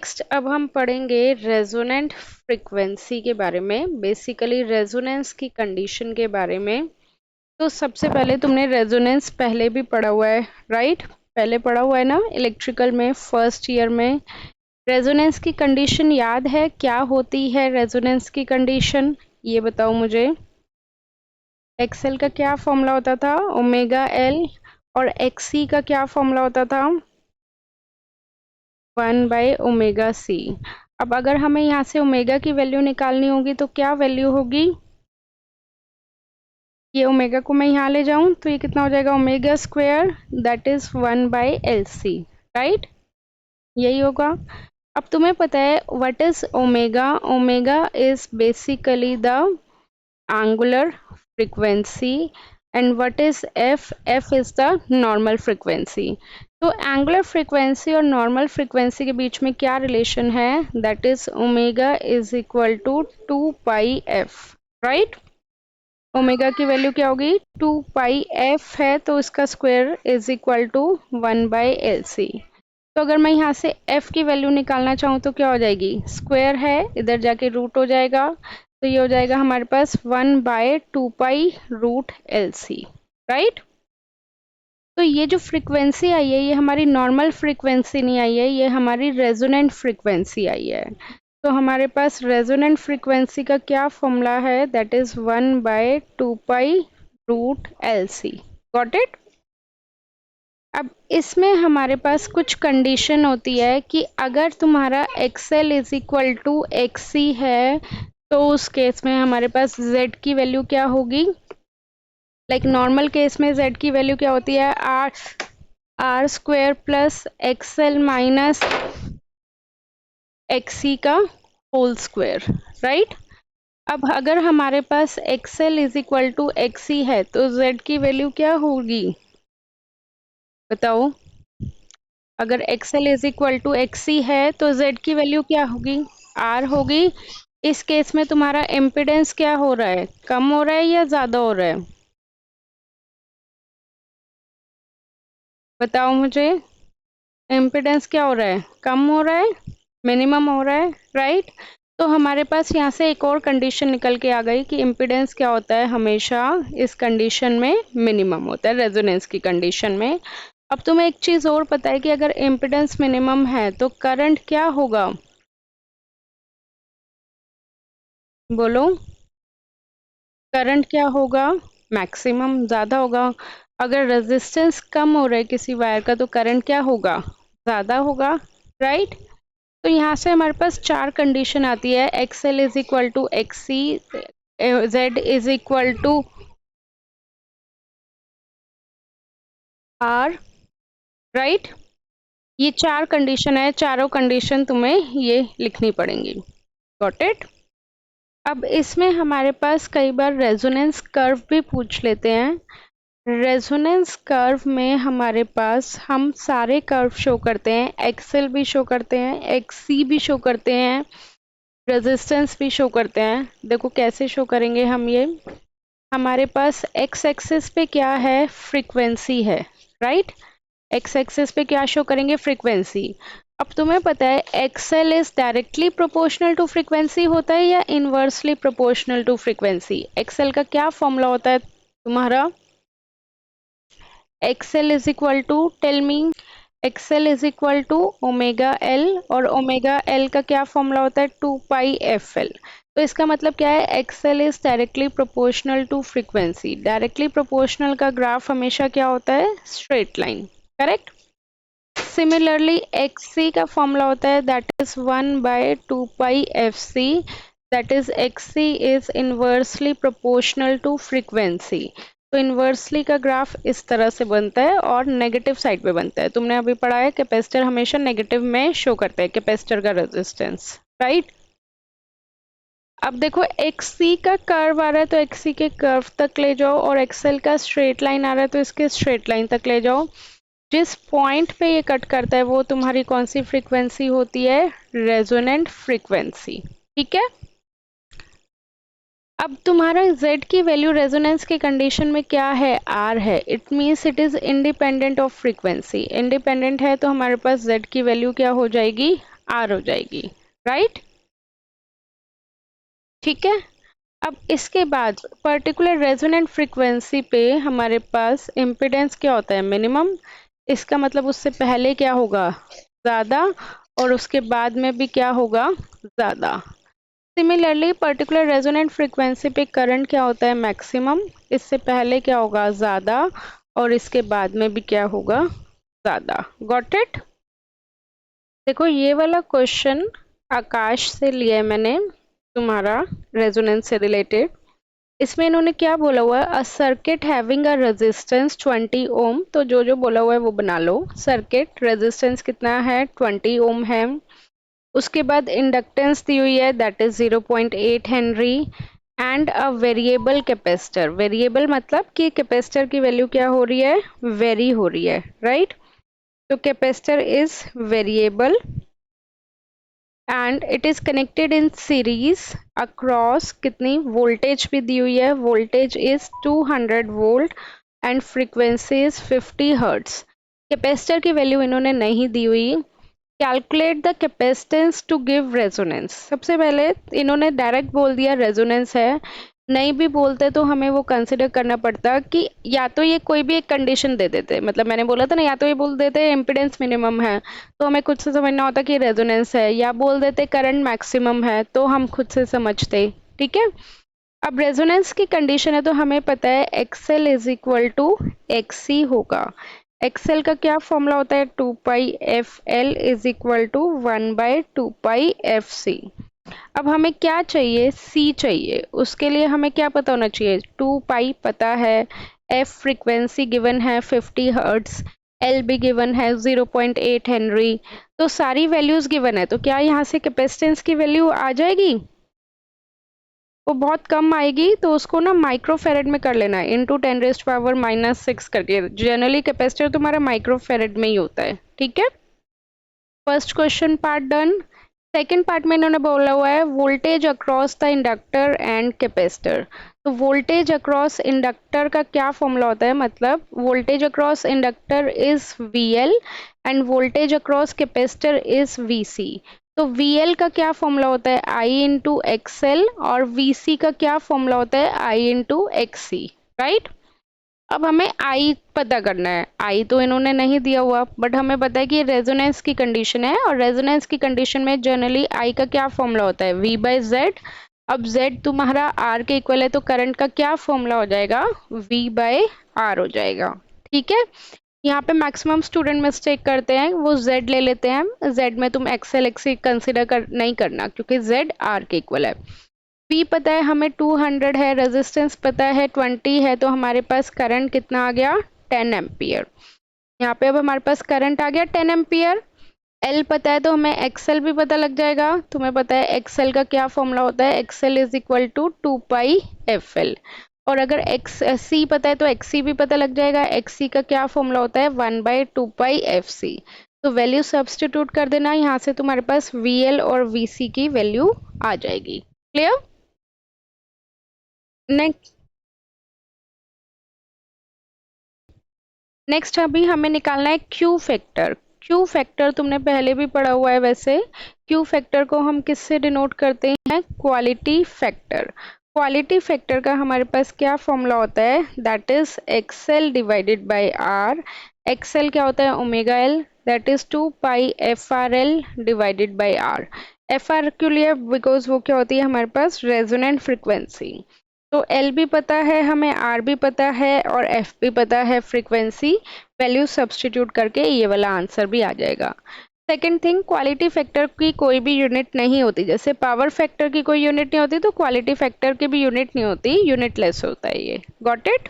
Next अब हम पढ़ेंगे रेजोनेंट फ्रीक्वेंसी के बारे में, बेसिकली रेजोनेंस की कंडीशन के बारे में। तो सबसे पहले तुमने रेजोनेंस पहले भी पढ़ा हुआ है, राइट? पहले पढ़ा हुआ है ना, इलेक्ट्रिकल में फर्स्ट ईयर में। रेजोनेंस की कंडीशन याद है? क्या होती है रेजोनेंस की कंडीशन, ये बताओ मुझे। एक्सएल का क्या फॉर्मूला होता था? Omega L. और एक्सी का क्या फॉर्मूला होता था? 1/ओमेगा सी। अब अगर हमें यहाँ से ओमेगा की वैल्यू निकालनी होगी तो क्या वैल्यू होगी? ये ओमेगा को मैं यहाँ ले जाऊं तो ये कितना हो जाएगा? Omega square, that is 1/LC, right? यही होगा। अब तुम्हें पता है what is omega? Omega is basically the angular frequency and what is F? F is the normal frequency. तो एंगुलर फ्रीक्वेंसी और नॉर्मल फ्रीक्वेंसी के बीच में क्या रिलेशन है? That is omega is equal to 2πf, right? Omega की value क्या होगी? 2πf है, तो इसका square is equal to 1/LC। तो अगर मैं यहाँ से f की वैल्यू निकालना चाहूँ तो क्या हो जाएगी? स्क्वायर है, इधर जाके रूट हो जाएगा, तो ये हो जाएगा हमारे पास 1/2π√LC, राइट? तो ये जो फ्रीक्वेंसी आई है ये हमारी नॉर्मल फ्रीक्वेंसी नहीं आई है, ये हमारी रेजोनेंट फ्रीक्वेंसी आई है। तो हमारे पास रेजोनेंट फ्रीक्वेंसी का क्या फॉर्मूला है? That is 1/2π√LC। Got it? अब इसमें हमारे पास कुछ कंडीशन होती है कि अगर तुम्हारा XL is equal to XC है तो उस केस में हमारे पास Z की वैल्यू क्या होगी? लाइक नॉर्मल केस में Z की वैल्यू क्या होती है? R square plus XL minus XC का होल स्क्वायर, राइट? अब अगर हमारे पास XL is equal to XC है तो Z की वैल्यू क्या होगी? बताओ। अगर XL is equal to XC है तो Z की वैल्यू क्या होगी? R होगी। इस केस में तुम्हारा इम्पिडेंस क्या हो रहा है? कम हो रहा है या ज्यादा हो रहा है? बताओ मुझे। इम्पिडेंस क्या हो रहा है? कम हो रहा है, मिनिमम हो रहा है, राइट? तो हमारे पास यहाँ से एक और कंडीशन निकल के आ गई कि इम्पिडेंस क्या होता है? हमेशा इस कंडीशन में मिनिमम होता है, रेजोनेंस की कंडीशन में। अब तुम्हें एक चीज और पता है कि अगर इम्पिडेंस मिनिमम है तो करंट क्या होगा? बोलो। करंट क्या होगा? मैक्सिमम, ज्यादा होगा। अगर रेजिस्टेंस कम हो रहा है किसी वायर का तो करंट क्या होगा? ज्यादा होगा, राइट? तो यहाँ से हमारे पास चार कंडीशन आती है। XL is equal to XC, Z is equal to R, right? ये चार कंडीशन है, चारों कंडीशन तुम्हें ये लिखनी पड़ेंगी। Got it? अब इसमें हमारे पास कई बार रेजोनेंस कर्व भी पूछ लेते हैं। रेजोनेंस कर्व में हमारे पास हम सारे कर्व शो करते हैं, एक्सेल भी शो करते हैं, एक्सी भी शो करते हैं, रेजिस्टेंस भी शो करते हैं। देखो कैसे शो करेंगे हम ये। हमारे पास एक्स एक्सिस पे क्या है? फ्रीक्वेंसी है, राइट? एक्स एक्सिस पे क्या शो करेंगे? फ्रीक्वेंसी। अब तुम्हें पता है XL is directly proportional to frequency होता है या inversely proportional to frequency? XL का क्या फॉर्मूला होता है तुम्हारा? XL is equal to, tell me. XL is equal to omega L, और ओमेगा एल का क्या फॉर्मूला होता है? 2πfl। तो इसका मतलब क्या है? XL is directly proportional to frequency. Directly proportional का ग्राफ हमेशा क्या होता है? Straight line, correct? Similarly XC का फॉर्मूला होता है that is 1/2πfc, that is XC is inversely proportional to frequency. तो इनवर्सली का ग्राफ इस तरह से बनता है और नेगेटिव साइड पे बनता है। तुमने अभी पढ़ा है कैपेसिटर हमेशा नेगेटिव में शो करता है, कैपेसिटर का रेजिस्टेंस, राइट? अब देखो XC का कर्व आ रहा है तो XC के कर्व तक ले जाओ, और XL का स्ट्रेट लाइन आ रहा है तो इसके स्ट्रेट लाइन तक ले जाओ। जिस पॉइंट पे ये कट करता है वो तुम्हारी कौन सी फ्रीक्वेंसी होती है? रेजोनेंट फ्रीक्वेंसी, ठीक है? अब तुम्हारा Z की वैल्यू रेजोनेंस की कंडीशन में क्या है? R है। It means it is independent of frequency. Independent है तो हमारे पास Z की वैल्यू क्या हो जाएगी? आर हो जाएगी, राइट। ठीक है, अब इसके बाद पर्टिकुलर रेजोनेंट फ्रीक्वेंसी पे हमारे पास इम्पिडेंस क्या होता है, मिनिमम। इसका मतलब उससे पहले क्या होगा, ज़्यादा, और उसके बाद में भी क्या होगा, ज़्यादा। सिमिलरली पर्टिकुलर रेजोनेंट फ्रीक्वेंसी पे करंट क्या होता है, मैक्सिमम। इससे पहले क्या होगा, ज़्यादा, और इसके बाद में भी क्या होगा, ज़्यादा। Got it. देखो ये वाला क्वेश्चन आकाश से लिया है मैंने, तुम्हारा रेजोनेंस से रिलेटेड। इसमें इन्होंने क्या बोला हुआ है, a circuit having a resistance 20 ओम। तो जो जो बोला हुआ है वो बना लो। सर्किट रेजिस्टेंस कितना है, 20 ओम है। उसके बाद इंडक्टेंस दी हुई है, that is 0.8 Henry. And a variable capacitor, variable मतलब कि कैपेसिटर की वैल्यू क्या हो रही है, वेरी हो रही है, राइट। तो capacitor is variable and it is connected in series across, कितनी वोल्टेज भी दी हुई है, voltage is 200 volt and frequency is 50 hertz. Capacitor की वैल्यू इन्होंने नहीं दी हुई। Calculate the capacitance to give resonance. सबसे पहले इन्होंने डायरेक्ट बोल दिया रेजोनेंस है, नहीं भी बोलते तो हमें वो कंसिडर करना पड़ता कि या तो ये कोई भी एक कंडीशन दे देते, मतलब मैंने बोला था ना, या तो ये बोल देते इम्पिडेंस मिनिमम है तो हमें खुद से समझना होता कि रेजोनेंस है, या बोल देते करंट मैक्सिमम है तो हम खुद से समझते। ठीक है, अब रेजोनेंस की कंडीशन है तो हमें पता है XL is equal to XC होगा। एक्सएल का क्या फॉर्मूला होता है, 2 pi F L is equal to 1/2 pi F C. अब हमें क्या चाहिए, सी चाहिए। उसके लिए हमें क्या पता होना चाहिए, 2 पाई पता है, एफ फ्रीक्वेंसी गिवन है 50 हर्ट्ज, एल भी गिवन है 0.8 हेनरी। तो सारी वैल्यूज गिवन है, तो क्या यहाँ से कैपेसिटेंस की वैल्यू आ जाएगी, वो बहुत कम आएगी। तो उसको ना माइक्रोफेरेड में कर लेना है, इंटू 10⁻⁻⁶ करके। जनरली कैपेसिटर तुम्हारा माइक्रोफेरेड में ही होता है। ठीक है, first question part done. Second part में इन्होंने बोला हुआ है voltage across the inductor and capacitor. तो वोल्टेज अक्रॉस इंडक्टर का क्या फॉर्मूला होता है, मतलब voltage across inductor is VL and voltage across capacitor is VC. तो वीएल का क्या फॉर्मूला होता है, आई इंटू एक्सएल, और वीसी का क्या फॉर्मूला होता है, आई इंटू एक्सी, राइट। अब हमें आई पता करना है। आई तो इन्होंने नहीं दिया हुआ, बट हमें पता है कि ये रेजोनेंस की कंडीशन है, और रेजोनेंस की कंडीशन में जनरली आई का क्या फॉर्मूला होता है, V/Z। अब Z तुम्हारा R के इक्वल है, तो करंट का क्या फॉर्मूला हो जाएगा, V/R हो जाएगा। ठीक है, यहाँ पे मैक्सिमम स्टूडेंट मिस्टेक करते हैं, वो Z ले लेते हैं। Z में तुम XL XC कंसिडर नहीं करना, क्योंकि Z R के इक्वल है। P पता है हमें 200 है, रेजिस्टेंस पता है 20 है, तो हमारे पास करंट कितना आ गया, 10 एम्पियर। यहाँ पे अब हमारे पास करंट आ गया 10 एम्पियर। L पता है तो हमें XL भी पता लग जाएगा। तुम्हें पता है XL का क्या फॉर्मूला होता है, XL is equal to 2 pi FL। और अगर C पता है तो XC भी पता लग जाएगा। XC का क्या फॉर्मूला होता है, 1/2 पाई FC। तो वैल्यू सब्स्टिट्यूट कर देना, यहाँ से तुम्हारे पास VL और VC की वैल्यू आ जाएगी। क्लियर। नेक्स्ट नेक्स्ट अभी हमें निकालना है क्यू फैक्टर। क्यू फैक्टर तुमने पहले भी पढ़ा हुआ है वैसे। क्यू फैक्टर को हम किससे डिनोट करते हैं, क्वालिटी फैक्टर। क्वालिटी फैक्टर का हमारे पास क्या फॉर्मूला होता है, that is XL divided by R. XL क्या होता है, omega L, that is 2 pi FRL divided by आर। एफ आर क्यों लिया, बिकॉज वो क्या होती है हमारे पास, रेजोनेंट फ्रिक्वेंसी। तो एल भी पता है हमें, आर भी पता है, और एफ भी पता है फ्रीक्वेंसी। वैल्यू सब्स्टिट्यूट करके ये वाला आंसर भी आ जाएगा। सेकेंड थिंग, क्वालिटी फैक्टर की कोई भी यूनिट नहीं होती, जैसे पावर फैक्टर की कोई यूनिट नहीं होती, तो क्वालिटी फैक्टर की भी यूनिट नहीं होती, यूनिटलेस होता है ये। Got it.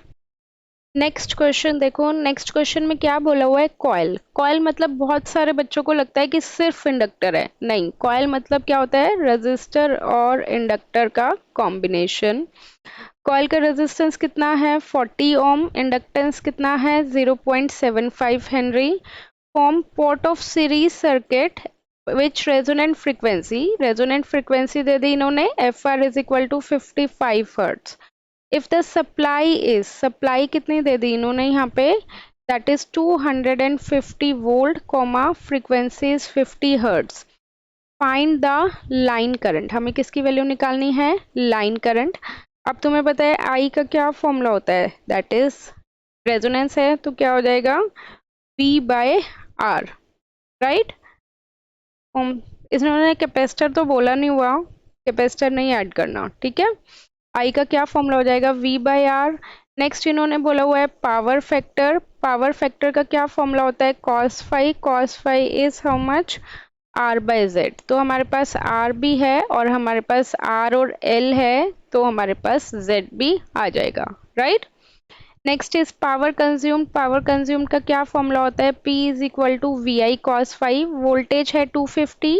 नेक्स्ट क्वेश्चन देखो, नेक्स्ट क्वेश्चन में क्या बोला हुआ है, कॉइल। कॉइल मतलब बहुत सारे बच्चों को लगता है कि सिर्फ इंडक्टर है, नहीं। कॉइल मतलब क्या होता है, रेजिस्टर और इंडक्टर का कॉम्बिनेशन। कॉइल का रेजिस्टेंस कितना है, 40 ओम। इंडक्टेंस कितना है, 0.75 henry. Form part of series circuit which resonant frequency दे दी इन्होंने, FR is equal to 55 hertz. If the supply is, supply कितनी दे दी इन्होंने यहाँ पे, that is 250 volt, frequency is 50 hertz. Find the line current, हमें किसकी वैल्यू निकालनी है, लाइन करंट। अब तुम्हें पता है आई का क्या फॉर्मूला होता है, दैट इज रेजोनेंस है, तो क्या हो जाएगा V बाय आर, राइट। इसने कैपेसिटर तो बोला नहीं हुआ, कैपेसिटर नहीं ऐड करना, ठीक है। आई का क्या फॉर्मूला हो जाएगा, V बाय आर। नेक्स्ट इन्होंने बोला हुआ है पावर फैक्टर, पावर फैक्टर का क्या फॉर्मूला होता है, cos phi, cos phi is how much, R by Z. तो हमारे पास R भी है और हमारे पास R और L है, तो हमारे पास Z भी आ जाएगा, right. Next is power consume, power consume का क्या फॉर्मूला होता है, P is equal to V I cos five. Voltage है 250,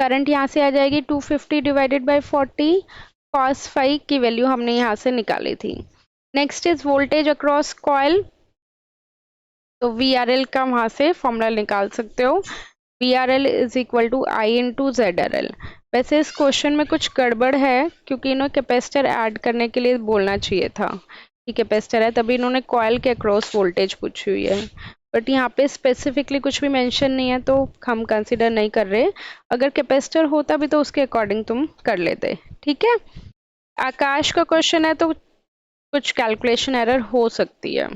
करंट यहाँ से आ जाएगी 250 डिवाइडेड बाई 40, कॉस फाइव की वैल्यू हमने यहाँ से निकाली थी। Next is voltage across coil, तो वी आर एल का वहां से फॉर्मूला निकाल सकते हो, V R L is equal to I into Z R L. वैसे इस क्वेश्चन में कुछ गड़बड़ है, क्योंकि इन्होंने कैपेसिटर ऐड करने के लिए बोलना चाहिए था कि कैपेसिटर है, तभी इन्होंने कॉइल के अक्रॉस वोल्टेज पूछी हुई है, बट यहाँ पे स्पेसिफिकली कुछ भी मेंशन नहीं है, तो हम कंसिडर नहीं कर रहे। अगर कैपेसिटर होता भी तो उसके अकॉर्डिंग तुम कर लेते, ठीक है। आकाश का क्वेश्चन है तो कुछ कैलकुलेशन एरर हो सकती है।